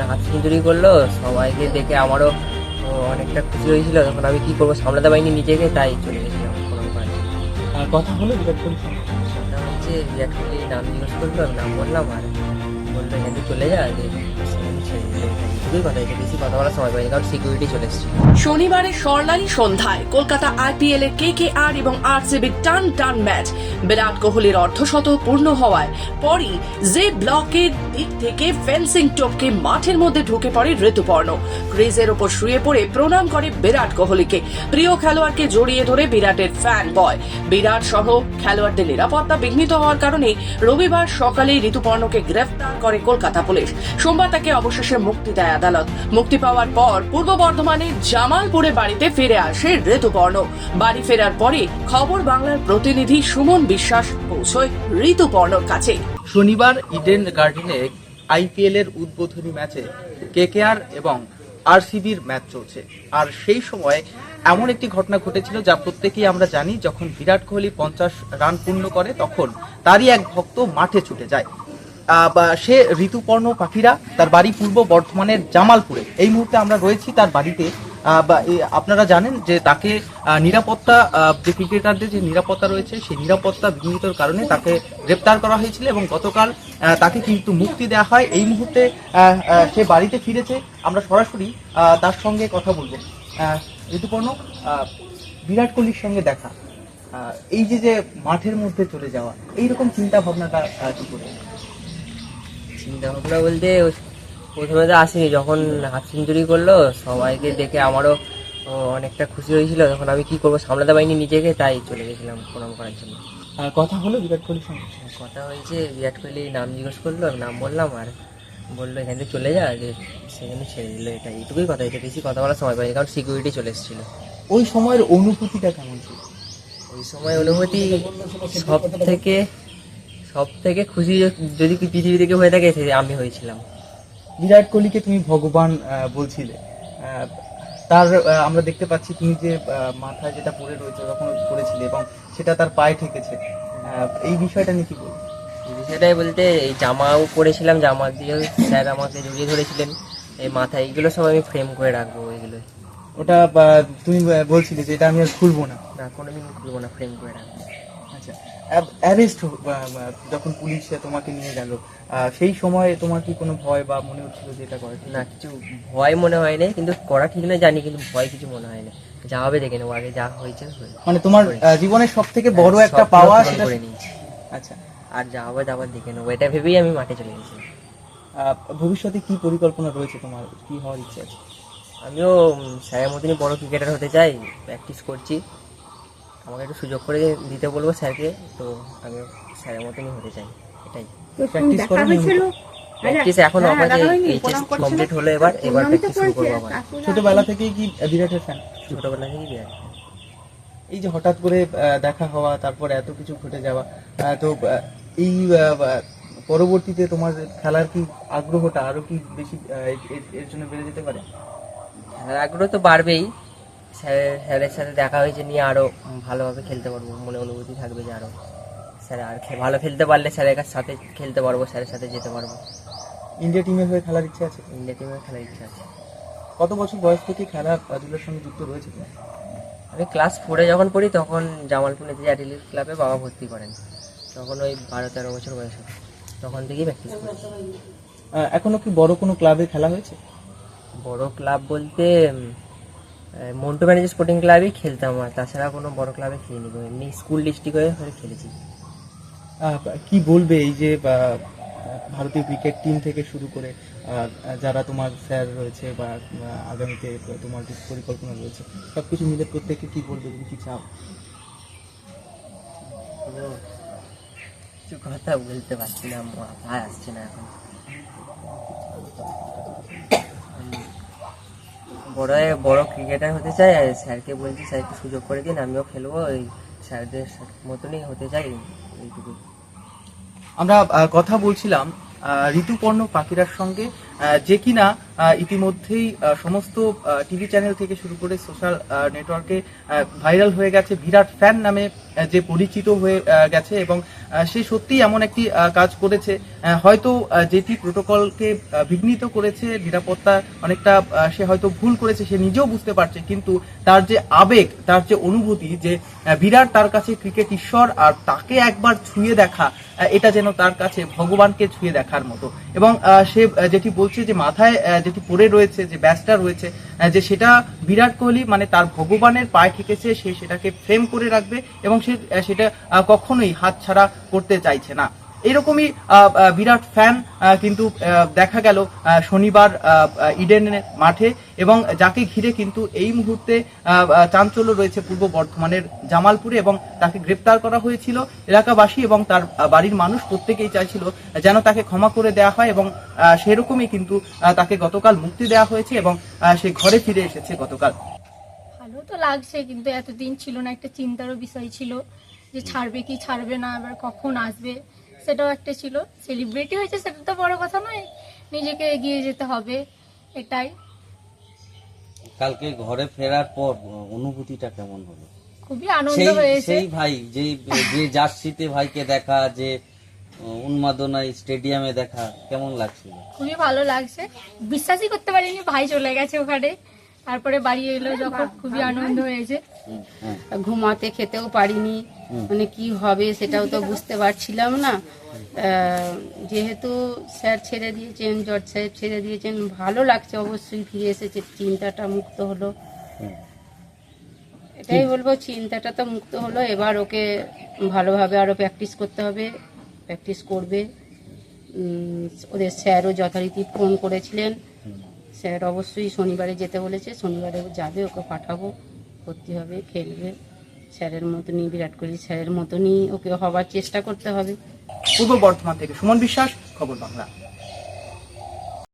Half century করলো সবাইকে দেখে আমারও অনেকটা খুশি হয়েছিল। তখন আমি কি করবো, সামলাতে পারিনি নিজেকে, তাই চলে গেছিলাম কোনো কারণে। কথা হলো বিরাট কোহলির সঙ্গে? কথা হচ্ছে, বিরাট কোহলি নাম জিজ্ঞেস করলো, আমি নাম বললাম আর বললো এখান থেকে চলে যা, যে সেখানে ছেড়ে দিল। এটুকুই কথা, এটা বেশি কথা বলার সময় পাইনি, কারণ সিকিউরিটি চলে এসেছিল। শনিবারের স্বর্ণালী সন্ধ্যায় কলকাতা আইপিএল এর কেকেআর এবং আরসিবির টান টান ম্যাচ বিরাট কোহলির অর্ধশতক পূর্ণ হওয়ায় পরই যে ব্লকের দিক থেকে ফেন্সিং টপকে মাঠের মধ্যে ঢুকে পড়ে ঋতুপর্ণ। ক্রিজের ওপর শুয়ে পড়ে প্রণাম করে বিরাট কোহলিকে। প্রিয় খেলোয়াড়কে জড়িয়ে ধরে বিরাটের ফ্যান বয়। বিরাট সহ খেলোয়াড়দের নিরাপত্তা বিঘ্নিত হওয়ার কারণে রবিবার সকালে ঋতুপর্ণকে গ্রেফতার করে কলকাতা পুলিশ। সোমবার তাকে অবশেষে মুক্তি দেয় আদালত। মুক্তি পাওয়ার পর পূর্ব বর্ধমানের জামালপুরে বাড়িতে ফিরে আসে ঋতুপর্ণ। বাড়ি ফেরার পরে খবর বাংলার প্রতিনিধি সুমন বিশ্বাস পৌঁছয় ঋতুপর্ণর কাছে। শনিবার ইডেন গার্ডেনে আইপিএল এর উদ্বোধনী ম্যাচে কেকেআর এবং আরসিবির ম্যাচ চলছে। আর সেই সময় এমন একটি ঘটনা ঘটেছিল যা প্রত্যেকেই আমরা জানি, যখন বিরাট কোহলি 50 রান পূর্ণ করে তখন তারই এক ভক্ত মাঠে ছুটে যায়। সে ঋতুপর্ণ পাখিরা, তার বাড়ি পূর্ব বর্ধমানের জামালপুরে। এই মুহূর্তে আমরা রয়েছি তার বাড়িতে। আপনারা জানেন যে তাকে নিরাপত্তা, যে ক্রিকেটারদের যে নিরাপত্তা রয়েছে সেই নিরাপত্তা বিঘ্নিতর কারণে তাকে গ্রেপ্তার করা হয়েছিল এবং গতকাল তাকে কিন্তু মুক্তি দেওয়া হয়। এই মুহূর্তে সে বাড়িতে ফিরেছে, আমরা সরাসরি তার সঙ্গে কথা বলবো। ঋতুপর্ণ, বিরাট কোহলির সঙ্গে দেখা, এই যে মাঠের মধ্যে চলে যাওয়া, এইরকম চিন্তা ভাবনাটা কি করে? চিন্তা ভাবনা বলতে প্রথমে তো আসিনি, যখন হাফ সেঞ্চুরি করলো সবাইকে দেখে আমারও অনেকটা খুশি হয়েছিল। তখন আমি কি করবো, সামলাতে পারিনি নিজেকে, তাই চলে গেছিলাম প্রণাম করার জন্য। কথা হলো বিরাট কোহলির সঙ্গে? কথা হয়েছে, বিরাট কোহলি নাম জিজ্ঞেস করলো, আমি নাম বললাম আর বললো এখান থেকে চলে যা, যে সেখানে ছেড়ে দিল। এটা এইটুকুই কথা, এটা বেশি কথা বলার সময় পাইনি, কারণ সিকিউরিটি চলে এসেছিলো। ওই সময়ের অনুভূতিটা কেমন ছিল? ওই সময় অনুভূতি সব থেকে খুশি যদি পৃথিবী থেকে হয়ে থাকে সে আমি হয়েছিলাম। বিরাট কোহলিকে তুমি ভগবান বলছিলে, তার আমরা দেখতে পাচ্ছি তুমি যে মাথায় যেটা পরে রয়েছে তখন পরেছিলে এবং সেটা তার পায়ে ঠেকেছে, এই বিষয়টা নিয়ে কি বলবো? সেটাই বলতে, এই জামাও পরেছিলাম, জামা দিয়ে স্যার আমাকে জড়িয়ে ধরেছিলেন, এই মাথায় এইগুলো সব আমি ফ্রেম করে রাখবো। ওইগুলো ওটা তুমি বলছিলে যে এটা আমি আর খুলবো না? না, কোনোদিন খুলবো না, ফ্রেম করে রাখবো। আচ্ছা, অ্যারেস্ট যখন পুলিশ তোমাকে নিয়ে গেল, সেই সময় তোমার কি কোনো ভয় বা মনে হচ্ছিল যে এটা করে? না, কিছু ভয় মনে হয় না, কিন্তু করা ঠিক না জানি, কিন্তু ভয় কিছু মনে হয় না। যা হবে দেখে নেবো, আগে যা হয়েছে মানে তোমার জীবনের সব থেকে বড় একটা পাওয়া সেটা করে নিয়েছি। আচ্ছা, আর যা হবে আবার দেখে নেবো, এটা ভেবেই আমি মাঠে চলে গেছি। ভবিষ্যতে কি পরিকল্পনা রয়েছে তোমার, কি হওয়ার ইচ্ছে আছে? আমিও স্যারের মতনই বড় ক্রিকেটার হতে চাই, প্র্যাকটিস করছি। আমাকে একটু সুযোগ করে দিতে বলবো স্যারকে, তো আমিও স্যারের মতনই হতে চাই, এটাই। প্র্যাকটিস করা হয়েছিল? প্র্যাকটিস এখন আমাকে এইচএস কমপ্লিট হলো, এবার প্র্যাকটিস শুরু করবো আবার। ছোটবেলা থেকেই কি বিরাটের ফ্যান? ছোটবেলা থেকেই বিরাট। এই যে হঠাৎ করে দেখা হওয়া, তারপর এত কিছু ঘটে যাওয়া, তো এই পরবর্তীতে তোমার খেলার কি আগ্রহটা আরো কি বেশি এর জন্য বেড়ে যেতে পারে? খেলার আগ্রহ তো বাড়বেই, স্যারের সাথে দেখা হয়েছে নিয়ে আরো ভালোভাবে খেলতে পারবো, মনে অনুভূতি থাকবে যে আরো স্যার আর ভালো খেলতে পারলে স্যারের সাথে খেলতে পারবো, স্যারের সাথে যেতে পারবো। ইন্ডিয়া টিমের হয়ে খেলার ইচ্ছা আছে? ইন্ডিয়া টিমের খেলার ইচ্ছা আছে। কত বছর বয়স থেকে খেলাধুলার সঙ্গে যুক্ত রয়েছে তুমি? আমি ক্লাস 4-এ যখন পড়ি তখন জামালপুর নেতাজি অ্যাথলেটিক্স ক্লাবে বাবা ভর্তি করেন, তখন ওই 12-13 বছর বয়স হবে, তখন থেকেই প্র্যাকটিস করি। এখনো কি বড় কোনো ক্লাবে খেলা হয়েছে? বড় ক্লাব বলতে মন্টু ব্যানার্জি স্পোর্টিং ক্লাবেই খেলতাম, আর তাছাড়া কোনো বড় ক্লাবে খেলিনি, এমনি স্কুল ডিস্ট্রিক্ট হয়ে খেলেছি। কি বলবে এই যে ভারতীয় ক্রিকেট টিম থেকে শুরু করে যারা তোমার স্যার রয়েছে বা আগামীতে তোমার যে পরিকল্পনা রয়েছে, সবকিছু মিলে প্রত্যেককে কি বলবে, তুমি কি চাও? কিছু কথা বলতে পারছি না, মাথায় আসছে না এখন। বড় ক্রিকেটার হতে চাই, আর স্যারকে বলছি স্যারকে সুযোগ করে দিন, আমিও খেলবো, ওই স্যারদের মতনই হতে চাই, এইটুকু। আমরা কথা বলছিলাম ঋতুপর্ণ পাখিরার সঙ্গে, যে কিনা ইতিমধ্যেই সমস্ত টিভি চ্যানেল থেকে শুরু করে সোশ্যাল নেটওয়ার্কে ভাইরাল হয়ে গেছে, বিরাট ফ্যান নামে যে পরিচিত হয়ে গেছে এবং সে সত্যিই এমন একটি কাজ করেছে হয়তো যেটি প্রোটোকলকে বিঘ্নিত করেছে, নিরাপত্তা অনেকটা সে হয়তো ভুল করেছে, সে নিজেও বুঝতে পারছে, কিন্তু তার যে আবেগ, তার যে অনুভূতি যে বিরাট তার কাছে ক্রিকেট ঈশ্বর, আর তাকে একবার ছুঁয়ে দেখা এটা যেন তার কাছে ভগবানকে ছুঁয়ে দেখার মতো। এবং সে যেটি বলছে যে মাথায় যেটি পড়ে রয়েছে, যে ব্যাচটা রয়েছে, যে সেটা বিরাট কোহলি মানে তার ভগবানের পায়ে ঠেকেছে, সে সেটাকে ফ্রেম করে রাখবে এবং সে সেটা কখনোই হাতছাড়া করতে চাইছে না। এরকমই বিরাট ফ্যান কিন্তু দেখা গেল শনিবার ইডেন মাঠে, এবং যাকে ঘিরে কিন্তু এই মুহূর্তে চাঞ্চল্য রয়েছে পূর্ব বর্ধমানের জামালপুরে, এবং তাকে গ্রেপ্তার করা হয়েছিল। এলাকাবাসী এবং তার বাড়ির মানুষ প্রত্যেকেই চাইছিল যেন তাকে ক্ষমা করে দেওয়া হয়, এবং সেরকমই কিন্তু তাকে গতকাল মুক্তি দেওয়া হয়েছে এবং সে ঘরে ফিরে এসেছে গতকাল। ভালো তো লাগছে, কিন্তু এতদিন ছিল না, একটা চিন্তারও বিষয় ছিল যে ছাড়বে কি ছাড়বে না, আবার কখন আসবে সেটাও একটা ছিল। সেলিব্রিটি হয়েছে সেটা তো বড় কথা নয়, নিজেকে এগিয়ে যেতে হবে, এটাই। কালকে ঘরে ফেরার পর অনুভূতিটা কেমন হলো? খুবই আনন্দ হয়েছে। সেই ভাই যে যে জার্সিতে ভাইকে দেখা, যে উন্মাদনায় স্টেডিয়ামে দেখা, কেমন লাগছিল? খুবই ভালো লাগছে, বিশ্বাসই করতে পারিনি ভাই চলে গেছে ওখানে, তারপরে বাড়ি এলো যখন খুবই আনন্দ হয়েছে। ঘুমাতে খেতেও পারিনি, মানে কি হবে সেটাও তো বুঝতে পারছিলাম না। যেহেতু স্যার ছেড়ে দিয়েছেন, জজ সাহেব ছেড়ে দিয়েছেন, ভালো লাগছে, অবশ্যই ফিরে এসেছে, চিন্তাটা মুক্ত হলো। এটাই বলবো, চিন্তাটা তো মুক্ত হলো, এবার ওকে ভালোভাবে আরো প্র্যাকটিস করতে হবে, প্র্যাকটিস করবে। ওদের স্যারও যথারীতি ফোন করেছিলেন, স্যার অবশ্যই শনিবারে যেতে বলেছে, শনিবারে যাবে, ওকে পাঠাবো, ভর্তি হবে, খেলবে, স্যারের মতনই, বিরাট কোহলি স্যারের মতনই ওকে হবার চেষ্টা করতে হবে। পূর্ব বর্ধমান থেকে সুমন বিশ্বাস, খবর বাংলা।